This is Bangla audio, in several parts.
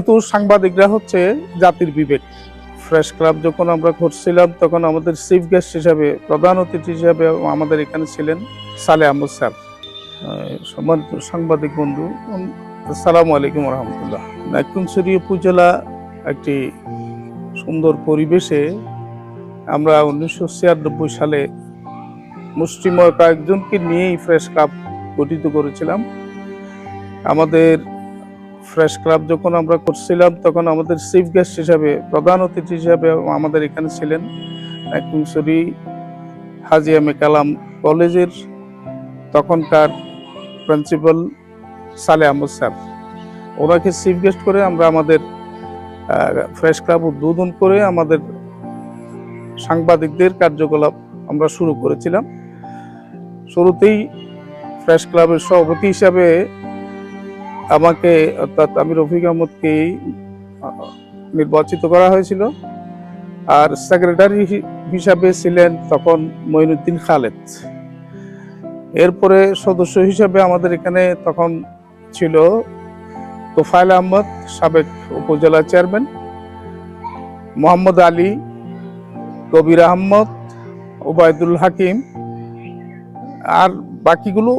কিন্তু সাংবাদিকরা হচ্ছে জাতির বিবেক। প্রেস ক্লাব যখন আমরা করছিলাম তখন আমাদের চিফ গেস্ট হিসাবে, প্রধান অতিথি হিসাবে আমাদের এখানে ছিলেন সালেহ আহমদ স্যার। সম্মানিত সাংবাদিক বন্ধু, আসসালামু আলাইকুম রহমতুল্লাহ। নাইক্ষ্যংছড়ি উপজেলা একটি সুন্দর পরিবেশে আমরা 1996 সালে মুষ্টিময় কয়েকজনকে নিয়েই প্রেস ক্লাব গঠিত করেছিলাম। আমাদের প্রেস ক্লাব যখন আমরা করছিলাম তখন আমাদের চিফ গেস্ট হিসাবে, প্রধান অতিথি হিসাবে আমাদের এখানে ছিলেন নাইক্ষ্যংছড়ি হাজী এম এ কালাম কলেজের তখনকার প্রিন্সিপাল সালেহ আহমদ স্যার। ওনাকে চিফ গেস্ট করে আমরা আমাদের প্রেস ক্লাব উদ্বোধন করে আমাদের সাংবাদিকদের কার্যকলাপ আমরা শুরু করেছিলাম। শুরুতেই প্রেস ক্লাবের সভাপতি হিসাবে আমাকে, অর্থাৎ আমি রফিক আহমদকে নির্বাচিত করা হয়েছিল। আর সেক্রেটারি হিসাবে ছিলেন তখন মঈনুদ্দিন খালেদ। এরপরে সদস্য হিসাবে আমাদের এখানে তখন ছিল তোফায়েল আহমদ, সাবেক উপজেলা চেয়ারম্যান, মোহাম্মদ আলী, কবির আহমদ, ওবায়দুল হাকিম, আর বাকিগুলো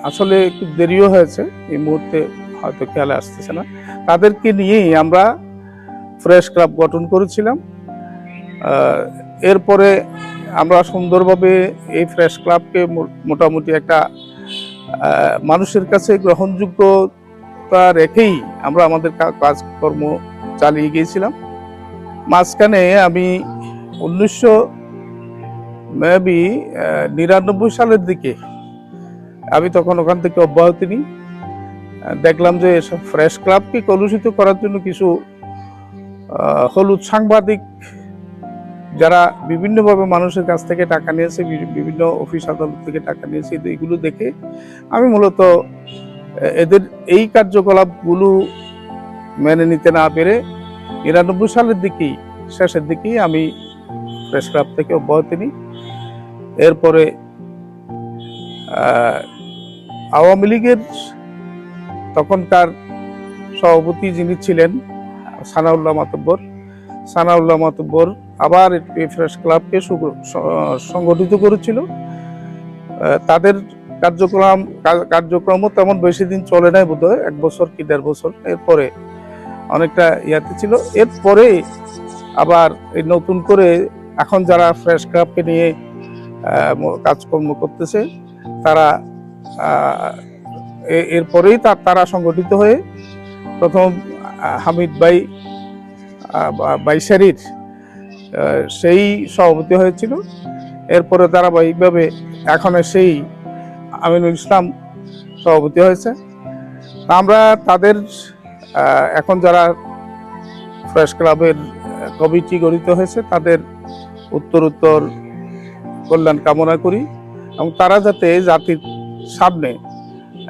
আসলে একটু দেরিও হয়েছে, এই মুহূর্তে হয়তো খেয়ালে আসতেছে না। তাদেরকে নিয়েই আমরা প্রেস ক্লাব গঠন করেছিলাম। এরপরে আমরা সুন্দরভাবে এই প্রেস ক্লাবকে মোটামুটি একটা মানুষের কাছে গ্রহণযোগ্যতা রেখেই আমরা আমাদের কাজকর্ম চালিয়ে গিয়েছিলাম। মাঝখানে আমি 1999 সালের দিকে আমি তখন ওখান থেকে অব্যাহতি নিই। দেখলাম যে প্রেস ক্লাবকে কলুষিত করার জন্য কিছু হলুদ সাংবাদিক, যারা বিভিন্নভাবে মানুষের কাছ থেকে টাকা নিয়েছে, বিভিন্ন অফিস আদালত থেকে টাকা নিয়েছে, এগুলো দেখে আমি মূলত এদের এই কার্যকলাপগুলো মেনে নিতে না পেরে 99 সালের দিকেই, শেষের দিকেই আমি প্রেস ক্লাব থেকে অব্যাহতি নিই। এরপরে আওয়ামী লীগের তখনকার সভাপতি যিনি ছিলেন সানাউল্লাহ মাতব্বর আবার এই প্রেস ক্লাবকে সংগঠিত করেছিল। তাদের কার্যক্রম তেমন বেশি দিন চলে নাই, বোধহয় 1 বছর কি 1.5 বছর। এরপরে অনেকটা ইয়াতে ছিল। এরপরে আবার এই নতুন করে এখন যারা প্রেস ক্লাবকে নিয়ে কাজকর্ম করতেছে, তারা এরপরেই তারা সংগঠিত হয়ে প্রথম হামিদ বাইশারির সেই সভাপতি হয়েছিল। এরপরে ধারাবাহিকভাবে এখন সেই আমিনুল ইসলাম সভাপতি হয়েছে। আমরা তাদের এখন যারা প্রেস ক্লাবের কমিটি গঠিত হয়েছে তাদের উত্তরোত্তর কল্যাণ কামনা করি, এবং তারা যাতে জাতির সামনে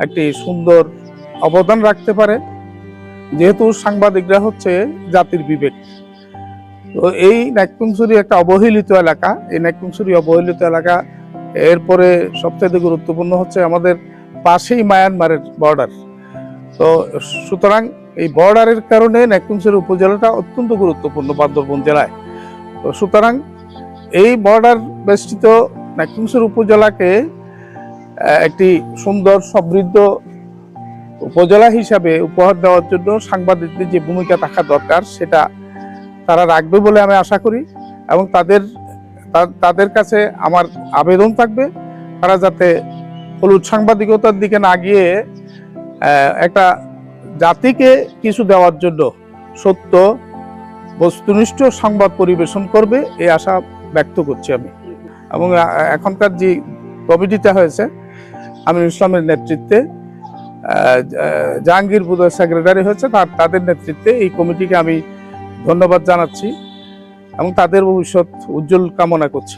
একটি সুন্দর অবদান রাখতে পারে। যেহেতু সাংবাদিকরা হচ্ছে জাতির বিবেক, তো এই নাইক্ষ্যংছড়ি একটা অবহেলিত এলাকা। এই নাইক্ষ্যংছড়ি অবহেলিত এলাকা। এরপরে সবচেয়ে গুরুত্বপূর্ণ হচ্ছে আমাদের পাশেই মায়ানমারের বর্ডার। তো সুতরাং এই বর্ডারের কারণে নাইক্ষ্যংছড়ি উপজেলাটা অত্যন্ত গুরুত্বপূর্ণ বান্দরবান জেলায়। তো সুতরাং এই বর্ডার বেষ্টিত নাইক্ষ্যংছড়ি উপজেলাকে একটি সুন্দর সমৃদ্ধ উপজেলা হিসাবে উপহার দেওয়ার জন্য সাংবাদিকদের যে ভূমিকা থাকা দরকার সেটা তারা রাখবে বলে আমি আশা করি। এবং তাদের কাছে আমার আবেদন থাকবে, তারা যাতে হলুদ সাংবাদিকতার দিকে না গিয়ে একটা জাতিকে কিছু দেওয়ার জন্য সত্য বস্তুনিষ্ঠ সংবাদ পরিবেশন করবে, এই আশা ব্যক্ত করছি আমি। এবং এখনকার যে কমিটিটা হয়েছে আমিনুল ইসলামের নেতৃত্বে, জাহাঙ্গীর বোধহয় সেক্রেটারি হয়েছে, তাদের নেতৃত্বে এই কমিটিকে আমি ধন্যবাদ জানাচ্ছি এবং তাদের ভবিষ্যৎ উজ্জ্বল কামনা করছি।